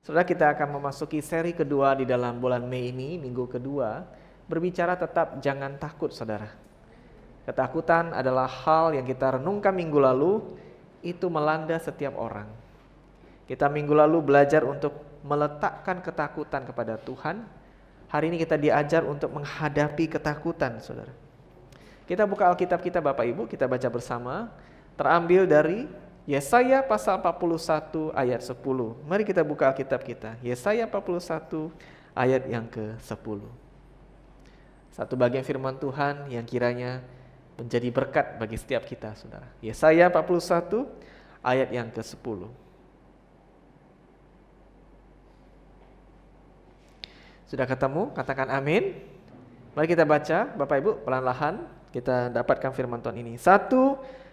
Saudara, kita akan memasuki seri kedua di dalam bulan Mei ini, minggu kedua, berbicara tetap jangan takut, saudara. Ketakutan adalah hal yang kita renungkan minggu lalu, itu melanda setiap orang. Kita minggu lalu belajar untuk meletakkan ketakutan kepada Tuhan. Hari ini kita diajar untuk menghadapi ketakutan, saudara. Kita buka Alkitab kita Bapak Ibu, kita baca bersama, terambil dari Yesaya pasal 41 ayat 10. Mari kita buka Alkitab kita. Yesaya 41 ayat yang ke-10. Satu bagian firman Tuhan yang kiranya menjadi berkat bagi setiap kita, saudara. Yesaya 41 ayat yang ke-10. Sudah ketemu? Katakan amin. Mari kita baca, Bapak Ibu, pelan-lahan kita dapatkan firman Tuhan ini. 1,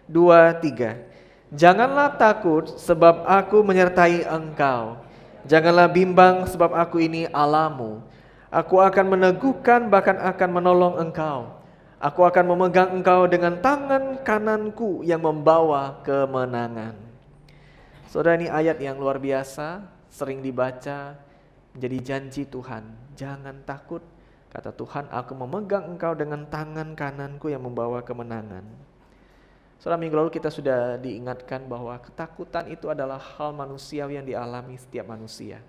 2, 3. Janganlah takut sebab aku menyertai engkau. Janganlah bimbang sebab aku ini Allahmu. Aku akan meneguhkan bahkan akan menolong engkau. Aku akan memegang engkau dengan tangan kananku yang membawa kemenangan. Saudara, ini ayat yang luar biasa, sering dibaca, menjadi janji Tuhan. Jangan takut, kata Tuhan, aku memegang engkau dengan tangan kananku yang membawa kemenangan. Saudara, minggu lalu kita sudah diingatkan bahwa ketakutan itu adalah hal manusiawi yang dialami setiap manusia.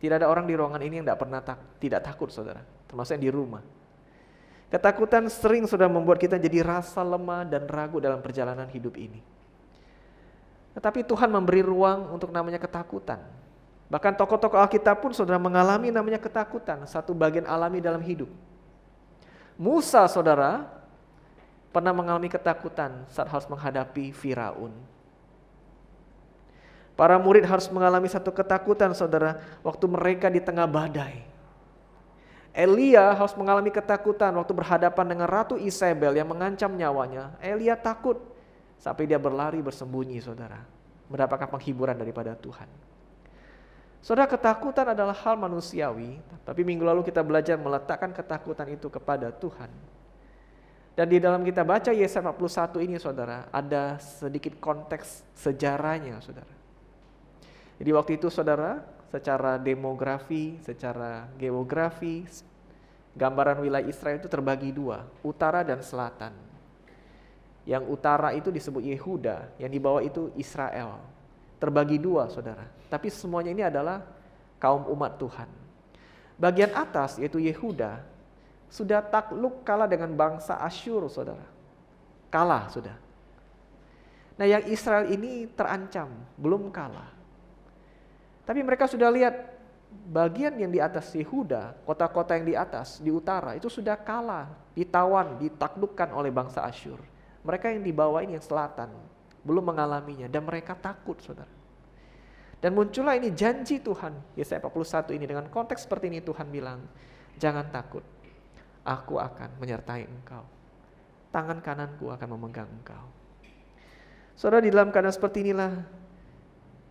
Tidak ada orang di ruangan ini yang tidak pernah tidak takut, saudara, termasuk yang di rumah. Ketakutan sering sudah membuat kita jadi rasa lemah dan ragu dalam perjalanan hidup ini. Tetapi Tuhan memberi ruang untuk namanya ketakutan. Bahkan tokoh-tokoh Alkitab pun saudara mengalami namanya ketakutan, satu bagian alami dalam hidup. Musa, saudara, pernah mengalami ketakutan saat harus menghadapi Firaun. Para murid harus mengalami satu ketakutan, saudara, waktu mereka di tengah badai. Elia harus mengalami ketakutan waktu berhadapan dengan Ratu Isabel yang mengancam nyawanya. Elia takut sampai dia berlari bersembunyi, saudara, mendapatkan penghiburan daripada Tuhan. Saudara, ketakutan adalah hal manusiawi, tapi minggu lalu kita belajar meletakkan ketakutan itu kepada Tuhan. Dan di dalam kita baca Yesaya 41 ini, saudara, ada sedikit konteks sejarahnya, saudara. Jadi waktu itu, saudara, secara demografi, secara geografi, gambaran wilayah Israel itu terbagi dua, utara dan selatan. Yang utara itu disebut Yehuda, yang di bawah itu Israel. Terbagi dua, saudara. Tapi semuanya ini adalah kaum umat Tuhan. Bagian atas yaitu Yehuda sudah takluk kalah dengan bangsa Asyur, saudara. Kalah sudah. Nah, yang Israel ini terancam, belum kalah. Tapi mereka sudah lihat bagian yang di atas Yehuda, kota-kota yang di atas, di utara, itu sudah kalah, ditawan, ditaklukkan oleh bangsa Asyur. Mereka yang di bawah ini, yang selatan, belum mengalaminya, dan mereka takut, saudara. Dan muncullah ini janji Tuhan, Yesaya 41 ini, dengan konteks seperti ini Tuhan bilang, jangan takut. Aku akan menyertai engkau. Tangan kananku akan memegang engkau. Saudara, di dalam keadaan seperti inilah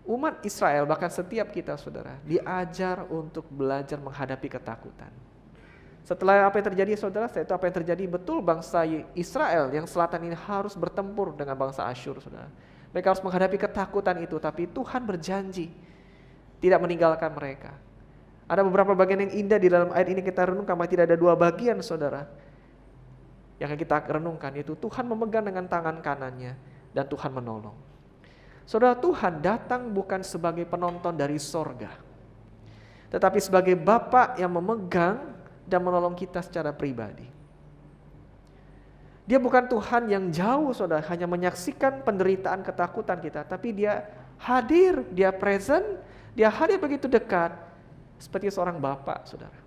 umat Israel, bahkan setiap kita, saudara, diajar untuk belajar menghadapi ketakutan. Setelah apa yang terjadi, saudara, setelah itu apa yang terjadi, betul bangsa Israel yang selatan ini harus bertempur dengan bangsa Asyur, saudara. Mereka harus menghadapi ketakutan itu, tapi Tuhan berjanji tidak meninggalkan mereka. Ada beberapa bagian yang indah di dalam ayat ini kita renungkan, bahwa tidak ada dua bagian, saudara, yang kita renungkan, yaitu Tuhan memegang dengan tangan kanannya dan Tuhan menolong. Saudara, Tuhan datang bukan sebagai penonton dari sorga, tetapi sebagai Bapa yang memegang dan menolong kita secara pribadi. Dia bukan Tuhan yang jauh, saudara, hanya menyaksikan penderitaan ketakutan kita, tapi dia hadir, dia present, dia hadir begitu dekat, seperti seorang Bapa, saudara.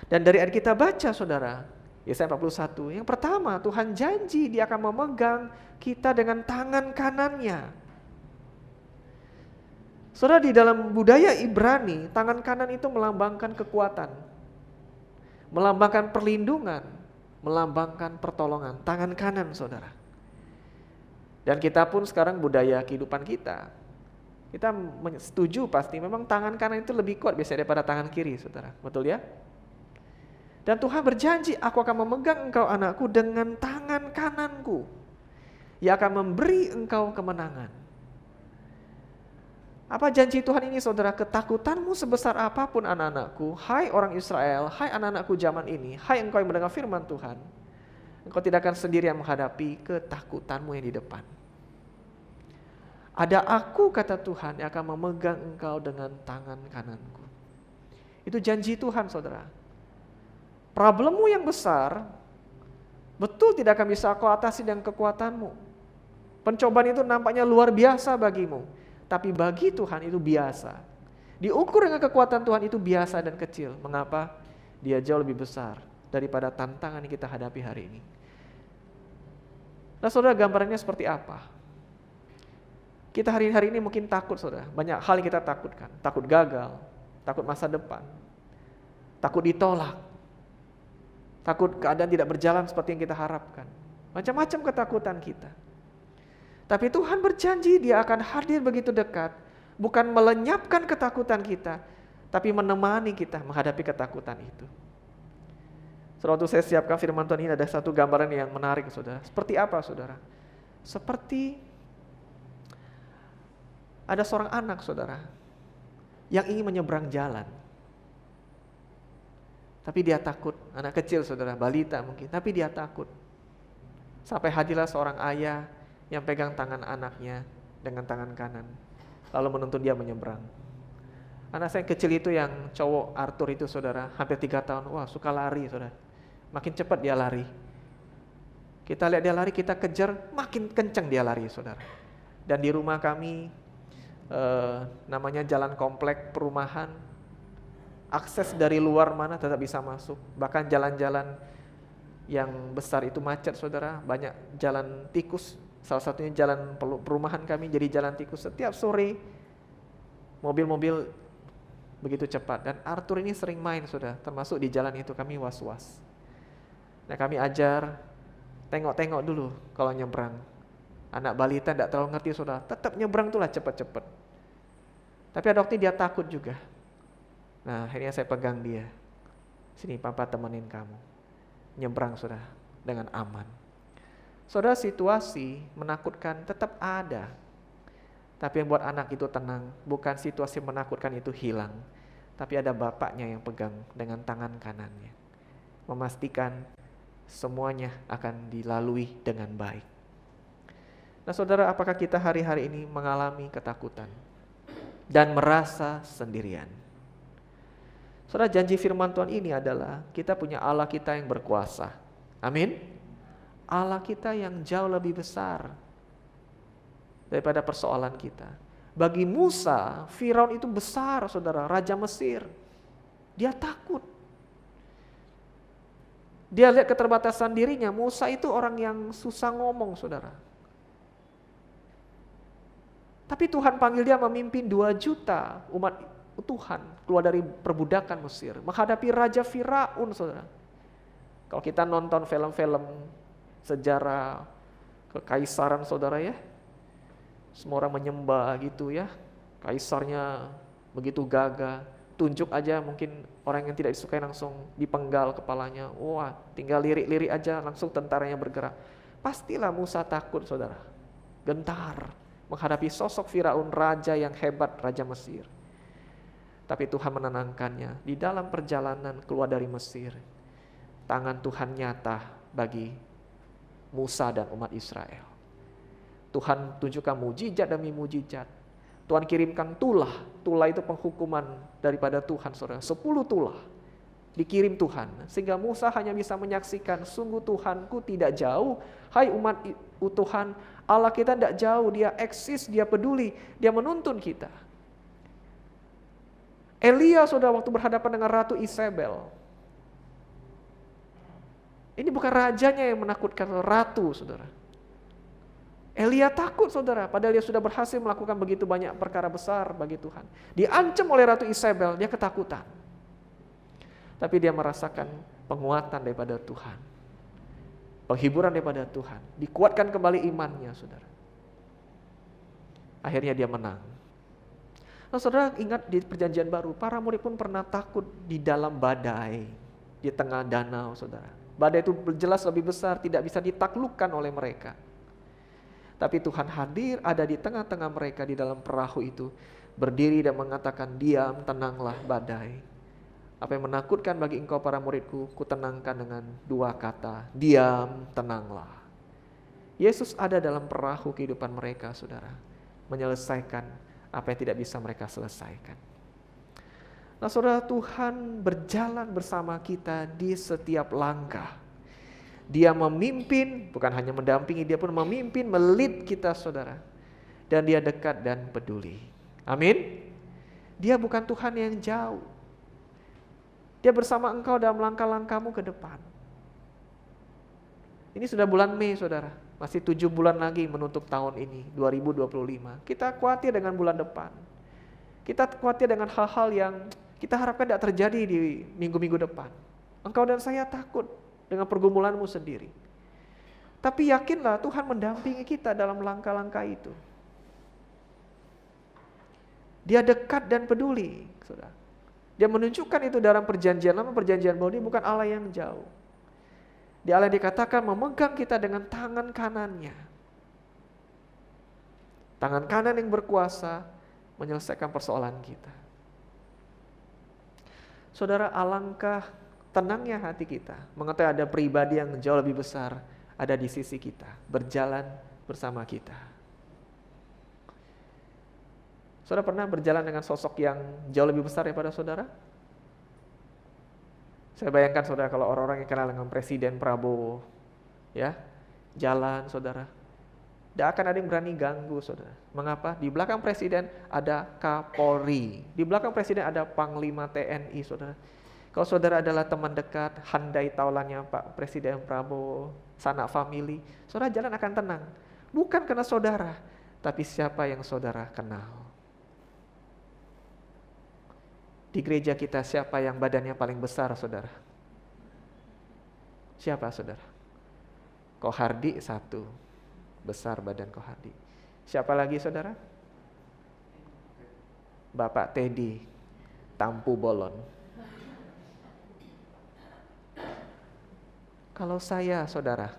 Dan dari ayat kita baca, saudara, Yesaya 41, yang pertama, Tuhan janji dia akan memegang kita dengan tangan kanannya. Saudara, di dalam budaya Ibrani, tangan kanan itu melambangkan kekuatan, melambangkan perlindungan, melambangkan pertolongan. Tangan kanan, saudara. Dan kita pun sekarang budaya kehidupan kita setuju pasti memang tangan kanan itu lebih kuat biasanya daripada tangan kiri, saudara. Betul ya? Dan Tuhan berjanji, aku akan memegang engkau anakku dengan tangan kananku, yang akan memberi engkau kemenangan. Apa janji Tuhan ini saudara? Ketakutanmu sebesar apapun anak-anakku, hai orang Israel, hai anak-anakku zaman ini, hai engkau yang mendengar firman Tuhan, engkau tidak akan sendirian menghadapi ketakutanmu yang di depan. Ada aku, kata Tuhan, yang akan memegang engkau dengan tangan kananku. Itu janji Tuhan saudara. Problemmu yang besar, betul tidak akan bisa kau atasi dengan kekuatanmu. Pencobaan itu nampaknya luar biasa bagimu. Tapi bagi Tuhan itu biasa. Diukur dengan kekuatan Tuhan itu biasa dan kecil. Mengapa? Dia jauh lebih besar daripada tantangan yang kita hadapi hari ini. Nah saudara, gambarannya seperti apa? Kita hari-hari ini mungkin takut saudara. Banyak hal yang kita takutkan. Takut gagal, takut masa depan, takut ditolak, takut keadaan tidak berjalan seperti yang kita harapkan. Macam-macam ketakutan kita. Tapi Tuhan berjanji Dia akan hadir begitu dekat, bukan melenyapkan ketakutan kita, tapi menemani kita menghadapi ketakutan itu. Waktu saya siapkan firman Tuhan ini ada satu gambaran yang menarik saudara. Seperti apa saudara? Seperti ada seorang anak saudara yang ingin menyeberang jalan. Tapi dia takut, anak kecil saudara, balita mungkin, tapi dia takut. Sampai hadirlah seorang ayah yang pegang tangan anaknya dengan tangan kanan, lalu menuntun dia menyeberang. Anak saya kecil itu yang cowok Arthur itu saudara, hampir 3 tahun, wah suka lari saudara, makin cepat dia lari. Kita lihat dia lari, kita kejar, makin kencang dia lari saudara. Dan di rumah kami, namanya jalan komplek perumahan, akses dari luar mana tetap bisa masuk, bahkan jalan-jalan yang besar itu macet saudara, banyak jalan tikus. Salah satunya jalan perumahan kami jadi jalan tikus. Setiap sore mobil-mobil begitu cepat. Dan Arthur ini sering main saudara, termasuk di jalan itu kami was-was. Nah kami ajar, tengok-tengok dulu kalau nyebrang. Anak balita tidak terlalu ngerti saudara, tetap nyebrang itulah cepat-cepat. Tapi ada waktu dia takut juga. Nah akhirnya saya pegang dia. Sini papa temenin kamu. Nyebrang saudara dengan aman. Saudara, situasi menakutkan tetap ada. Tapi yang buat anak itu tenang, bukan situasi menakutkan itu hilang. Tapi ada bapaknya yang pegang dengan tangan kanannya. Memastikan semuanya akan dilalui dengan baik. Nah saudara, apakah kita hari-hari ini mengalami ketakutan dan merasa sendirian? Saudara, janji firman Tuhan ini adalah kita punya Allah kita yang berkuasa. Amin. Allah kita yang jauh lebih besar daripada persoalan kita. Bagi Musa, Firaun itu besar saudara, Raja Mesir. Dia takut. Dia lihat keterbatasan dirinya. Musa itu orang yang susah ngomong saudara. Tapi Tuhan panggil dia memimpin 2 juta umat Tuhan keluar dari perbudakan Mesir, menghadapi Raja Firaun saudara. Kalau kita nonton film-film sejarah kekaisaran saudara ya, semua orang menyembah gitu ya, kaisarnya begitu gagah, tunjuk aja mungkin orang yang tidak disukai langsung dipenggal kepalanya, wah tinggal lirik-lirik aja langsung tentaranya bergerak. Pastilah Musa takut saudara, gentar menghadapi sosok Firaun, raja yang hebat, Raja Mesir. Tapi Tuhan menenangkannya. Di dalam perjalanan keluar dari Mesir, tangan Tuhan nyata bagi Musa dan umat Israel. Tuhan tunjukkan mujizat demi mujizat. Tuhan kirimkan tulah. Tulah itu penghukuman daripada Tuhan saudara. 10 tulah dikirim Tuhan. Sehingga Musa hanya bisa menyaksikan, sungguh Tuhanku tidak jauh. Hai umat Tuhan, Allah kita tidak jauh. Dia eksis, Dia peduli, Dia menuntun kita. Elia saudara waktu berhadapan dengan Ratu Isabel. Ini bukan rajanya yang menakutkan, ratu saudara. Elia takut saudara, padahal dia sudah berhasil melakukan begitu banyak perkara besar bagi Tuhan. Diancam oleh Ratu Isabel, dia ketakutan. Tapi dia merasakan penguatan daripada Tuhan. Penghiburan daripada Tuhan. Dikuatkan kembali imannya saudara. Akhirnya dia menang. Nah saudara ingat di perjanjian baru, para murid pun pernah takut di dalam badai. Di tengah danau saudara. Badai itu jelas lebih besar, tidak bisa ditaklukkan oleh mereka. Tapi Tuhan hadir ada di tengah-tengah mereka di dalam perahu itu. berdiri dan mengatakan, diam, tenanglah badai. Apa yang menakutkan bagi engkau para muridku, kutenangkan dengan 2 kata, diam, tenanglah. Yesus ada dalam perahu kehidupan mereka, saudara, menyelesaikan apa yang tidak bisa mereka selesaikan. Nah saudara, Tuhan berjalan bersama kita di setiap langkah. Dia memimpin, bukan hanya mendampingi, dia pun memimpin, melit kita saudara. Dan dia dekat dan peduli. Amin. Dia bukan Tuhan yang jauh. Dia bersama engkau dalam langkah-langkahmu ke depan. Ini sudah bulan Mei saudara. Masih 7 bulan lagi menutup tahun ini, 2025. Kita khawatir dengan bulan depan. Kita khawatir dengan hal-hal yang kita harapkan tidak terjadi di minggu-minggu depan. Engkau dan saya takut dengan pergumulanmu sendiri. Tapi yakinlah Tuhan mendampingi kita dalam langkah-langkah itu. Dia dekat dan peduli, saudara. Dia menunjukkan itu dalam perjanjian lama, perjanjian baru. Dia bukan Allah yang jauh. Dia Allah yang dikatakan memegang kita dengan tangan kanannya. Tangan kanan yang berkuasa menyelesaikan persoalan kita. Saudara, alangkah tenangnya hati kita mengetahui ada pribadi yang jauh lebih besar ada di sisi kita, berjalan bersama kita. Saudara pernah berjalan dengan sosok yang jauh lebih besar daripada saudara? Saya bayangkan saudara kalau orang-orang yang kenal dengan Presiden Prabowo, ya, jalan saudara, tidak akan ada yang berani ganggu saudara. Mengapa? Di belakang Presiden ada Kapolri, di belakang Presiden ada Panglima TNI saudara. Kalau saudara adalah teman dekat, handai taulannya Pak Presiden Prabowo, sanak famili, saudara jalan akan tenang. Bukan karena saudara, tapi siapa yang saudara kenal. Di gereja kita siapa yang badannya paling besar saudara? Siapa saudara? Kohardi 1, besar badan Kohardi. Siapa lagi saudara? Bapak Teddy, Tampu Bolon. Kalau saya saudara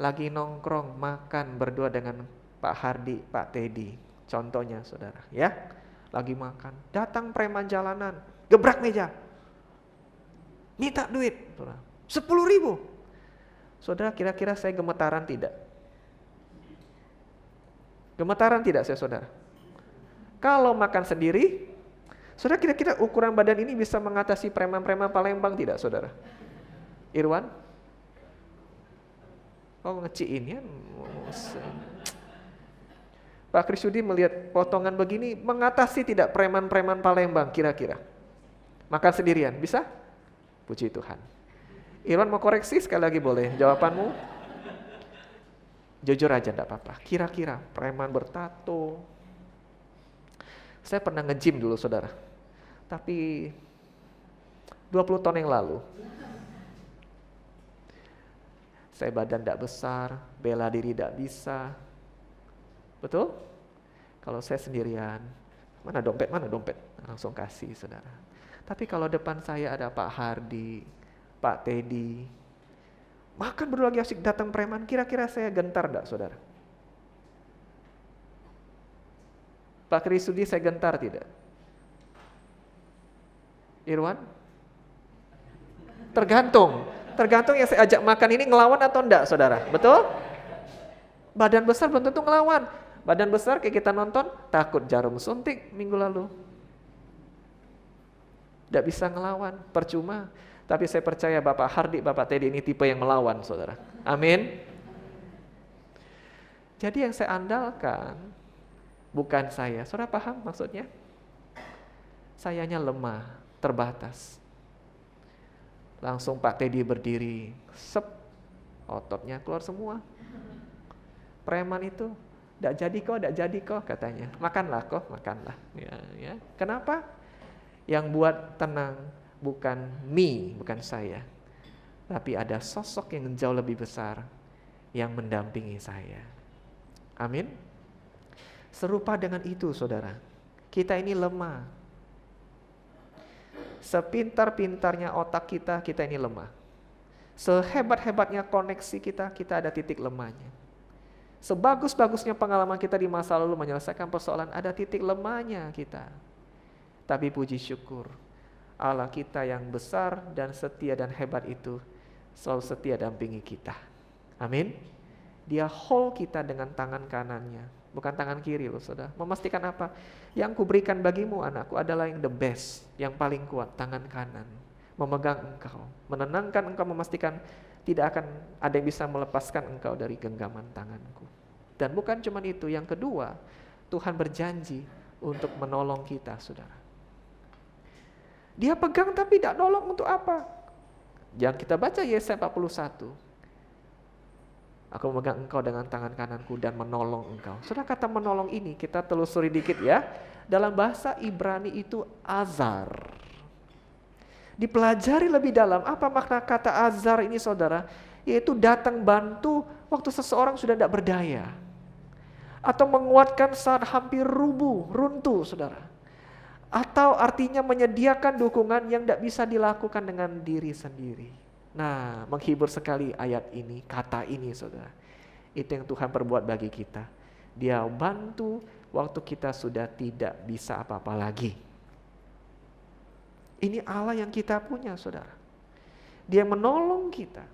lagi nongkrong makan berdua dengan Pak Hardi, Pak Teddy, contohnya saudara, ya, lagi makan, datang preman jalanan, gebrak meja, minta duit, 10.000. Saudara, kira-kira saya gemetaran tidak? Gemetaran tidak saya saudara? Kalau makan sendiri, saudara kira-kira ukuran badan ini bisa mengatasi preman-preman Palembang tidak saudara? Irwan? Oh ngeciin ya. Pak Krisudi melihat potongan begini mengatasi tidak preman-preman Palembang kira-kira? Makan sendirian, bisa? Puji Tuhan. Irwan mau koreksi sekali lagi boleh jawabanmu? Jujur aja enggak apa-apa. Kira-kira preman bertato. Saya pernah nge-gym dulu saudara. Tapi 20 tahun yang lalu. Saya badan tidak besar, bela diri tidak bisa. Betul? Kalau saya sendirian, mana dompet, langsung kasih saudara. Tapi kalau depan saya ada Pak Hardi, Pak Teddy, makan berdua lagi asik datang preman, kira-kira saya gentar tidak saudara? Pak Krisudi saya gentar tidak? Irwan? Tergantung yang saya ajak makan ini ngelawan atau enggak saudara, betul? Badan besar belum tentu ngelawan. Badan besar kayak kita nonton, takut jarum suntik minggu lalu. Tidak bisa ngelawan, percuma. Tapi saya percaya Bapak Hardi, Bapak Teddy ini tipe yang melawan saudara. Amin. Jadi yang saya andalkan bukan saya. Saudara paham maksudnya? Sayanya lemah, terbatas. Langsung Pak Teddy berdiri, ototnya keluar semua. Preman itu, tidak jadi kok katanya. Makanlah kok, makanlah. Ya. Kenapa? Yang buat tenang bukan bukan saya. Tapi ada sosok yang jauh lebih besar yang mendampingi saya. Amin. Serupa dengan itu saudara, kita ini lemah. Sepintar-pintarnya otak kita ini lemah. Sehebat-hebatnya koneksi kita ada titik lemahnya. Sebagus-bagusnya pengalaman kita di masa lalu menyelesaikan persoalan, ada titik lemahnya kita. Tapi puji syukur, Allah kita yang besar dan setia dan hebat itu selalu setia dampingi kita. Amin. Dia hold kita dengan tangan kanannya, bukan tangan kiri loh saudara. Memastikan apa? Yang kuberikan bagimu anakku adalah yang the best, yang paling kuat, tangan kanan. Memegang engkau, menenangkan engkau, memastikan tidak akan ada yang bisa melepaskan engkau dari genggaman tanganku. Dan bukan cuma itu, yang kedua, Tuhan berjanji untuk menolong kita, saudara. Dia pegang tapi tidak nolong untuk apa? Jangan kita baca Yesaya 41. Aku memegang engkau dengan tangan kananku dan menolong engkau. Saudara, kata menolong ini kita telusuri dikit ya. Dalam bahasa Ibrani itu azar. Dipelajari lebih dalam, apa makna kata azar ini saudara? Yaitu datang bantu waktu seseorang sudah tidak berdaya. Atau menguatkan saat hampir runtuh saudara. Atau artinya menyediakan dukungan yang tidak bisa dilakukan dengan diri sendiri. Nah, menghibur sekali ayat ini, kata ini saudara. Itu yang Tuhan perbuat bagi kita. Dia bantu waktu kita sudah tidak bisa apa-apa lagi. Ini Allah yang kita punya saudara. Dia menolong kita.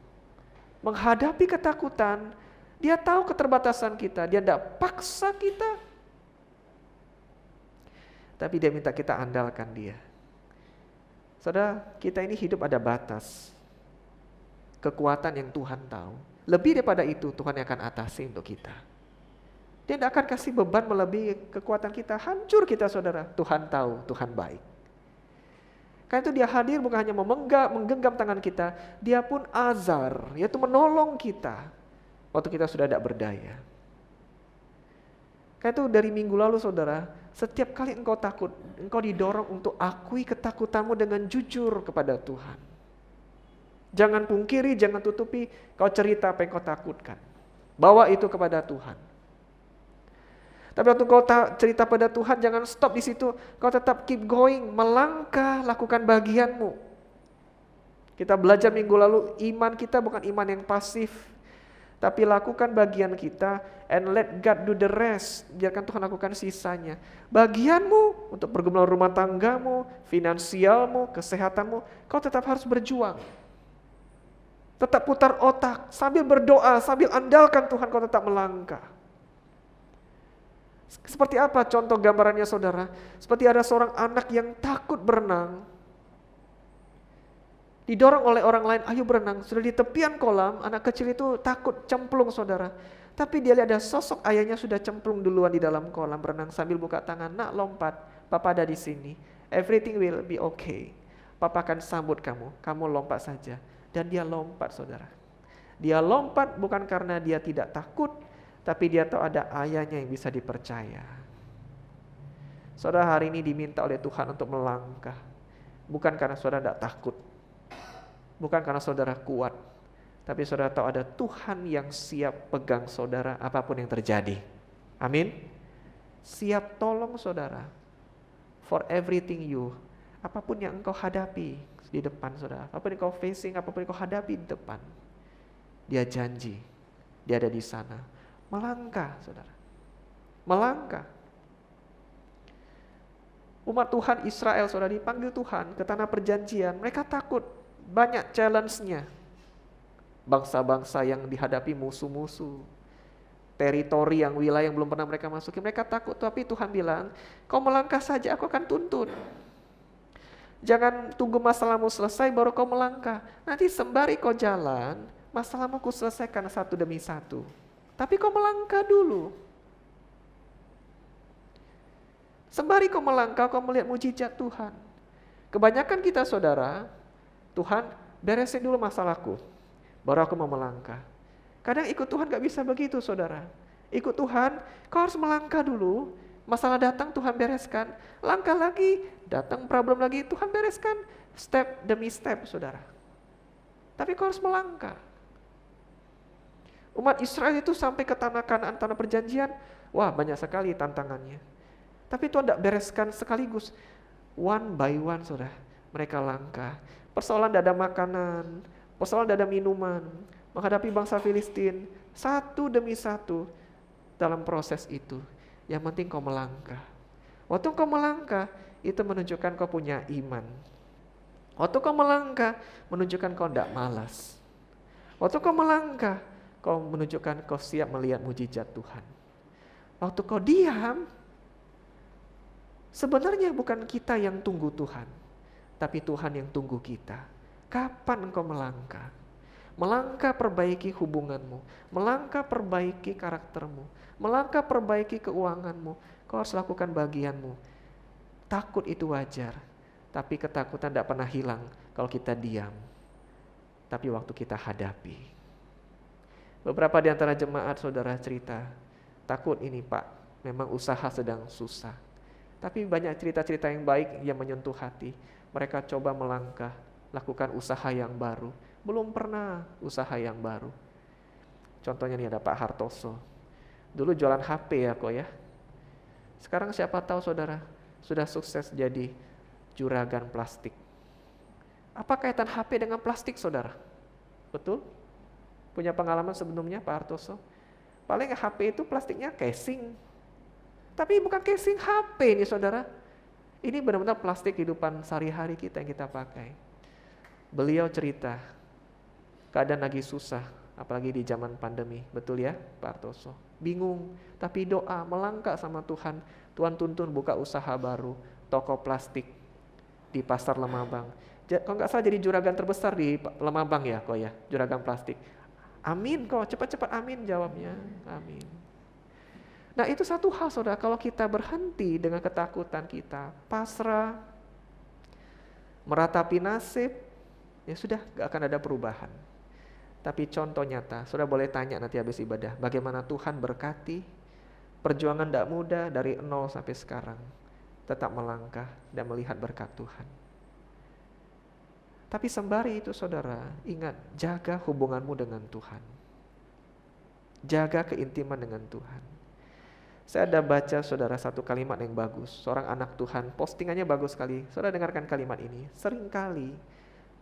Menghadapi ketakutan, dia tahu keterbatasan kita, dia tidak paksa kita. Tapi dia minta kita andalkan dia. Saudara, kita ini hidup ada batas. Kekuatan yang Tuhan tahu. Lebih daripada itu Tuhan yang akan atasi untuk kita. Dia tidak akan kasih beban melebihi kekuatan kita. Hancur kita saudara. Tuhan tahu, Tuhan baik. Karena itu dia hadir bukan hanya menggenggam tangan kita. Dia pun azar, yaitu menolong kita. Waktu kita sudah tidak berdaya. Karena itu dari minggu lalu saudara, setiap kali engkau takut, engkau didorong untuk akui ketakutanmu dengan jujur kepada Tuhan. Jangan pungkiri, jangan tutupi, kau cerita apa yang kau takutkan. Bawa itu kepada Tuhan. Tapi waktu kau cerita pada Tuhan, jangan stop di situ. Kau tetap keep going, melangkah, lakukan bagianmu. Kita belajar minggu lalu, iman kita bukan iman yang pasif. Tapi lakukan bagian kita, and let God do the rest. Biarkan Tuhan lakukan sisanya. Bagianmu untuk pergumulan rumah tanggamu, finansialmu, kesehatanmu, kau tetap harus berjuang. Tetap putar otak, sambil berdoa, sambil andalkan Tuhan, kau tetap melangkah. Seperti apa contoh gambarannya saudara? Seperti ada seorang anak yang takut berenang. Didorong oleh orang lain, ayo berenang. Sudah di tepian kolam, anak kecil itu takut cemplung saudara. Tapi dia lihat ada sosok ayahnya sudah cemplung duluan di dalam kolam berenang sambil buka tangan. Nak lompat, papa ada di sini. Everything will be okay. Papa akan sambut kamu lompat saja. Dan dia lompat saudara. Dia lompat bukan karena dia tidak takut, tapi dia tahu ada ayahnya yang bisa dipercaya. Saudara hari ini diminta oleh Tuhan untuk melangkah. Bukan karena saudara tidak takut. Bukan karena saudara kuat, tapi saudara tahu ada Tuhan yang siap pegang saudara apapun yang terjadi. Amin. Siap tolong saudara. For everything you. Apapun yang engkau hadapi di depan saudara. Apapun yang engkau facing, apapun yang engkau hadapi di depan. Dia janji. Dia ada di sana. Melangkah saudara. Melangkah. Umat Tuhan Israel saudara dipanggil Tuhan ke tanah perjanjian. Mereka takut. Banyak challenge-nya. Bangsa-bangsa yang dihadapi musuh-musuh. Teritori yang wilayah yang belum pernah mereka masuki. Mereka takut, tapi Tuhan bilang, kau melangkah saja, aku akan tuntun. Jangan tunggu masalahmu selesai baru kau melangkah. Nanti sembari kau jalan, masalahmu ku selesaikan satu demi satu. Tapi kau melangkah dulu. Sembari kau melangkah, kau melihat mujizat Tuhan. Kebanyakan kita saudara, Tuhan beresin dulu masalahku, baru aku mau melangkah. Kadang ikut Tuhan gak bisa begitu saudara. Ikut Tuhan, kau harus melangkah dulu. Masalah datang Tuhan bereskan. Langkah lagi, datang problem lagi, Tuhan bereskan. Step demi step saudara. Tapi kau harus melangkah. Umat Israel itu sampai ke tanah Kanaan, tanah perjanjian. Wah banyak sekali tantangannya. Tapi Tuhan tidak bereskan sekaligus. One by one saudara. Mereka langkah. Persoalan tidak ada makanan, persoalan tidak ada minuman, menghadapi bangsa Filistin, satu demi satu, dalam proses itu. Yang penting kau melangkah. Waktu kau melangkah, itu menunjukkan kau punya iman. Waktu kau melangkah, menunjukkan kau tidak malas. Waktu kau melangkah, kau menunjukkan kau siap melihat mujizat Tuhan. Waktu kau diam, sebenarnya bukan kita yang tunggu Tuhan, tapi Tuhan yang tunggu kita. Kapan engkau melangkah? Melangkah perbaiki hubunganmu, melangkah perbaiki karaktermu, melangkah perbaiki keuanganmu. Kau harus lakukan bagianmu. Takut itu wajar, tapi ketakutan tidak pernah hilang kalau kita diam. Tapi waktu kita hadapi. Beberapa di antara jemaat saudara cerita, takut ini Pak, memang usaha sedang susah. Tapi banyak cerita-cerita yang baik yang menyentuh hati. Mereka coba melangkah, lakukan usaha yang baru. Belum pernah usaha yang baru. Contohnya nih ada Pak Hartoso. Dulu jualan HP ya kok ya. Sekarang siapa tahu saudara sudah sukses jadi juragan plastik. Apa kaitan HP dengan plastik saudara? Betul? Punya pengalaman sebelumnya Pak Hartoso? Paling HP itu plastiknya casing. Tapi bukan casing HP ini saudara. Ini benar-benar plastik kehidupan sehari-hari kita yang kita pakai. Beliau cerita, keadaan lagi susah, apalagi di zaman pandemi. Betul ya Pak Hartoso? Bingung, tapi doa, melangkah sama Tuhan. Tuhan tuntun buka usaha baru, toko plastik di pasar Lemabang. Kalau nggak salah jadi juragan terbesar di Lemabang ya kok ya, juragan plastik. Amin kok, cepat-cepat amin jawabnya, amin. Nah itu satu hal saudara, kalau kita berhenti dengan ketakutan kita, pasrah, meratapi nasib, ya sudah gak akan ada perubahan. Tapi contoh nyata, saudara boleh tanya nanti habis ibadah, bagaimana Tuhan berkati, perjuangan tidak mudah dari 0 sampai sekarang, tetap melangkah dan melihat berkat Tuhan. Tapi sembari itu saudara, ingat, jaga hubunganmu dengan Tuhan. Jaga keintiman dengan Tuhan. Saya ada baca saudara satu kalimat yang bagus. Seorang anak Tuhan, postingannya bagus sekali. Saudara dengarkan kalimat ini. Seringkali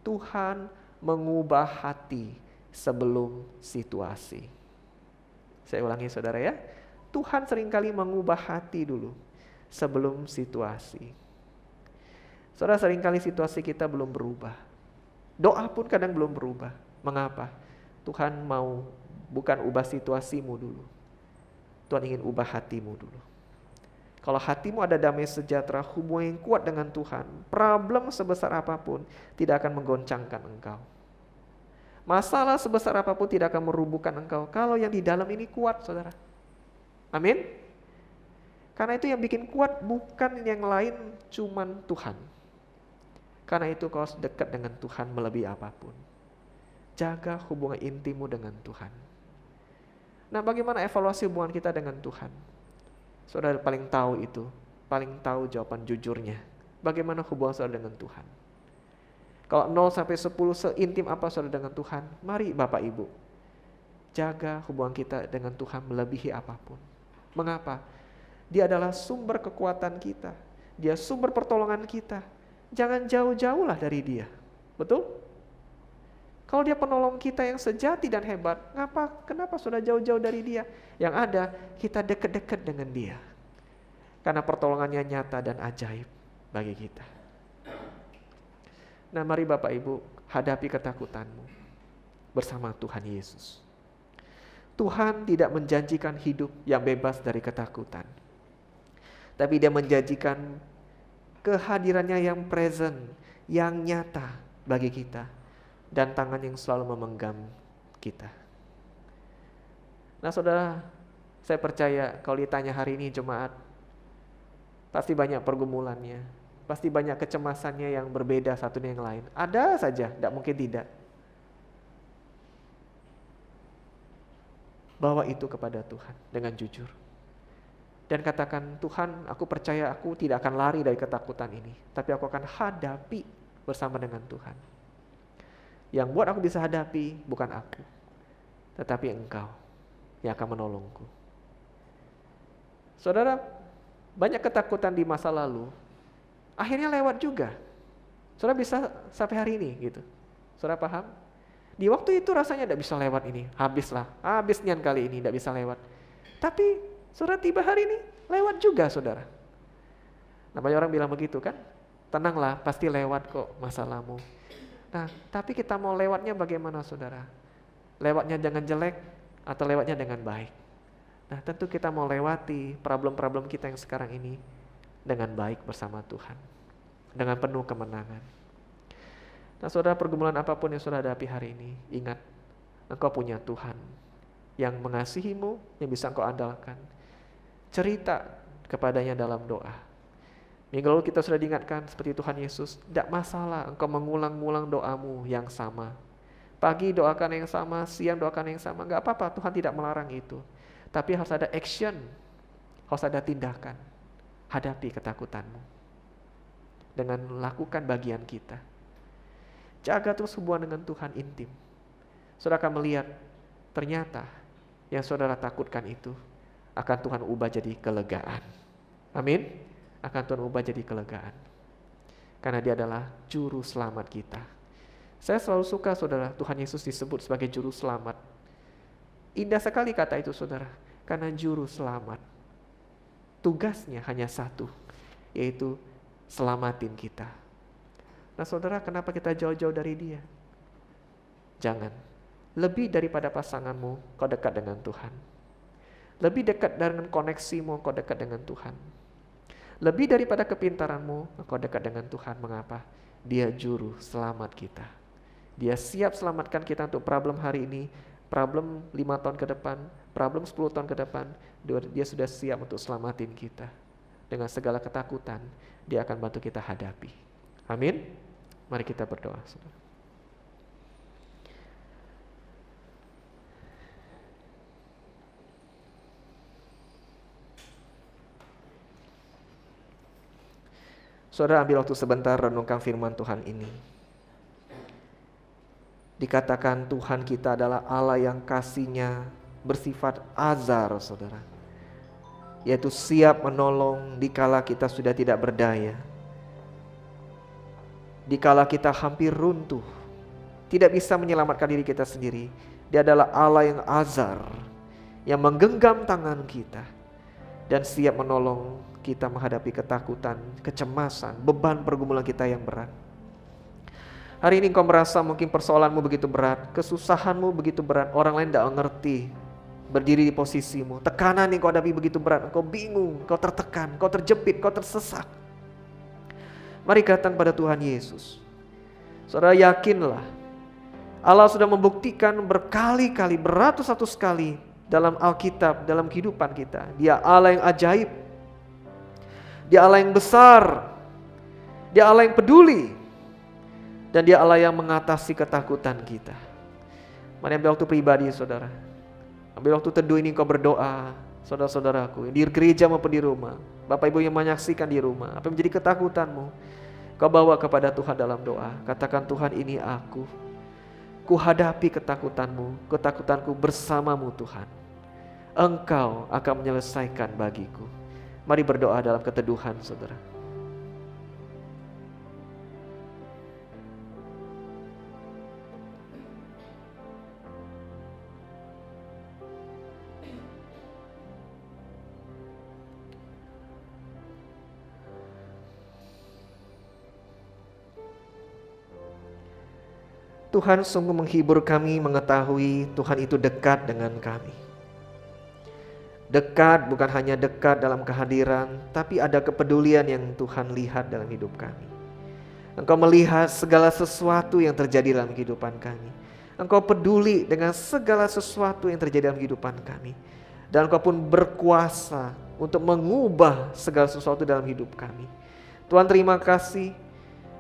Tuhan mengubah hati sebelum situasi. Saya ulangi saudara ya. Tuhan seringkali mengubah hati dulu sebelum situasi. Saudara, seringkali situasi kita belum berubah. Doa pun kadang belum berubah. Mengapa? Tuhan mau bukan ubah situasimu dulu. Tuhan ingin ubah hatimu dulu. Kalau hatimu ada damai sejahtera, hubungan yang kuat dengan Tuhan, problem sebesar apapun tidak akan menggoncangkan engkau. Masalah sebesar apapun tidak akan merubuhkan engkau kalau yang di dalam ini kuat, saudara. Amin. Karena itu yang bikin kuat bukan yang lain, cuman Tuhan. Karena itu kau harus dekat dengan Tuhan melebihi apapun. Jaga hubungan intimu dengan Tuhan. Nah, bagaimana evaluasi hubungan kita dengan Tuhan? Saudara paling tahu itu, paling tahu jawaban jujurnya. Bagaimana hubungan saudara dengan Tuhan? Kalau 0 sampai 10 seintim apa saudara dengan Tuhan? Mari Bapak Ibu, jaga hubungan kita dengan Tuhan melebihi apapun. Mengapa? Dia adalah sumber kekuatan kita. Dia sumber pertolongan kita. Jangan jauh-jauhlah dari Dia. Betul? Kalau Dia penolong kita yang sejati dan hebat, kenapa sudah jauh-jauh dari Dia? Yang ada, kita dekat-dekat dengan Dia. Karena pertolongannya nyata dan ajaib bagi kita. Nah, mari Bapak Ibu, hadapi ketakutanmu bersama Tuhan Yesus. Tuhan tidak menjanjikan hidup yang bebas dari ketakutan. Tapi Dia menjanjikan kehadirannya yang present, yang nyata bagi kita, dan tangan yang selalu memegang kita. Nah saudara, saya percaya kalau ditanya hari ini jemaat, pasti banyak pergumulannya, pasti banyak kecemasannya yang berbeda satu dengan yang lain. Ada saja, tidak mungkin tidak. Bawa itu kepada Tuhan dengan jujur. Dan katakan, Tuhan, aku percaya aku tidak akan lari dari ketakutan ini, tapi aku akan hadapi bersama dengan Tuhan. Yang buat aku bisa hadapi bukan aku, tetapi Engkau yang akan menolongku. Saudara, banyak ketakutan di masa lalu, akhirnya lewat juga. Saudara bisa sampai hari ini gitu. Saudara paham? Di waktu itu rasanya tidak bisa lewat ini, habis nian kali ini tidak bisa lewat. Tapi saudara tiba hari ini, lewat juga saudara. Namanya orang bilang begitu kan, tenanglah pasti lewat kok masalahmu. Nah tapi kita mau lewatnya bagaimana saudara? Lewatnya jangan jelek atau lewatnya dengan baik? Nah tentu kita mau lewati problem-problem kita yang sekarang ini dengan baik bersama Tuhan, dengan penuh kemenangan. Nah saudara, pergumulan apapun yang saudara hadapi hari ini, ingat engkau punya Tuhan yang mengasihimu, yang bisa engkau andalkan. Cerita kepadanya dalam doa. Minggu lalu kita sudah diingatkan seperti Tuhan Yesus, tidak masalah engkau mengulang-ulang doamu yang sama. Pagi doakan yang sama, siang doakan yang sama, gak apa-apa, Tuhan tidak melarang itu. Tapi harus ada action, harus ada tindakan. Hadapi ketakutanmu dengan lakukan bagian kita. Jaga terus hubungan dengan Tuhan intim. Saudara akan melihat ternyata yang saudara takutkan itu akan Tuhan ubah jadi kelegaan. Amin. Akan Tuhan ubah jadi kelegaan. Karena Dia adalah juru selamat kita. Saya selalu suka saudara, Tuhan Yesus disebut sebagai juru selamat. Indah sekali kata itu saudara. Karena juru selamat, tugasnya hanya satu, yaitu selamatin kita. Nah saudara, kenapa kita jauh-jauh dari Dia? Jangan. Lebih daripada pasanganmu, kau dekat dengan Tuhan. Lebih dekat dengan koneksimu, kau dekat dengan Tuhan. Lebih daripada kepintaranmu, kau dekat dengan Tuhan. Mengapa? Dia juru selamat kita. Dia siap selamatkan kita untuk problem hari ini, problem 5 tahun ke depan, problem 10 tahun ke depan. Dia sudah siap untuk selamatin kita. Dengan segala ketakutan, Dia akan bantu kita hadapi. Amin. Mari kita berdoa, saudara. Saudara, ambil waktu sebentar renungkan firman Tuhan ini. Dikatakan Tuhan kita adalah Allah yang kasih-Nya bersifat azar, saudara. Yaitu siap menolong dikala kita sudah tidak berdaya. Dikala kita hampir runtuh, tidak bisa menyelamatkan diri kita sendiri. Dia adalah Allah yang azar, yang menggenggam tangan kita dan siap menolong kita menghadapi ketakutan, kecemasan, beban pergumulan kita yang berat. Hari ini engkau merasa mungkin persoalanmu begitu berat, kesusahanmu begitu berat, orang lain tidak mengerti berdiri di posisimu. Tekanan yang kau hadapi begitu berat, engkau bingung, engkau tertekan, engkau terjepit, engkau tersesat. Mari datang pada Tuhan Yesus. Saudara, yakinlah Allah sudah membuktikan berkali-kali, beratus-ratus kali dalam Alkitab, dalam kehidupan kita. Dia Allah yang ajaib. Dia Allah yang besar. Dia Allah yang peduli. Dan Dia Allah yang mengatasi ketakutan kita. Mari ambil waktu pribadi saudara. Ambil waktu teduh ini kau berdoa. Saudara-saudaraku di gereja maupun di rumah, Bapak Ibu yang menyaksikan di rumah, apa yang menjadi ketakutanmu, kau bawa kepada Tuhan dalam doa. Katakan, Tuhan, ini aku. Ku hadapi ketakutanmu, ketakutanku bersamamu Tuhan. Engkau akan menyelesaikan bagiku. Mari berdoa dalam keteduhan saudara. Tuhan sungguh menghibur kami mengetahui Tuhan itu dekat dengan kami. Dekat bukan hanya dekat dalam kehadiran, tapi ada kepedulian yang Tuhan lihat dalam hidup kami. Engkau melihat segala sesuatu yang terjadi dalam kehidupan kami. Engkau peduli dengan segala sesuatu yang terjadi dalam kehidupan kami. Dan Engkau pun berkuasa untuk mengubah segala sesuatu dalam hidup kami. Tuhan, terima kasih.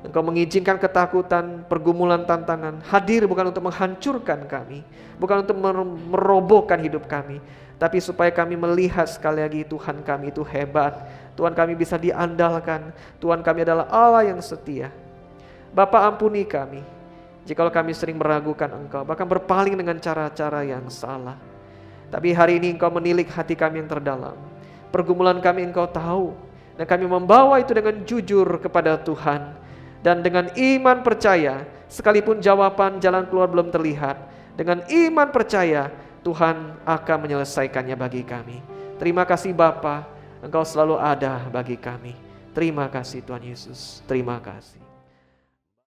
Engkau mengizinkan ketakutan, pergumulan, tantangan hadir bukan untuk menghancurkan kami, bukan untuk merobohkan hidup kami, tapi supaya kami melihat sekali lagi Tuhan kami itu hebat, Tuhan kami bisa diandalkan, Tuhan kami adalah Allah yang setia. Bapa, ampuni kami jikalau kami sering meragukan Engkau, bahkan berpaling dengan cara-cara yang salah. Tapi hari ini Engkau menilik hati kami yang terdalam. Pergumulan kami Engkau tahu, dan kami membawa itu dengan jujur kepada Tuhan. Dan dengan iman percaya, sekalipun jawaban jalan keluar belum terlihat, dengan iman percaya Tuhan akan menyelesaikannya bagi kami. Terima kasih Bapa, Engkau selalu ada bagi kami. Terima kasih Tuhan Yesus, terima kasih.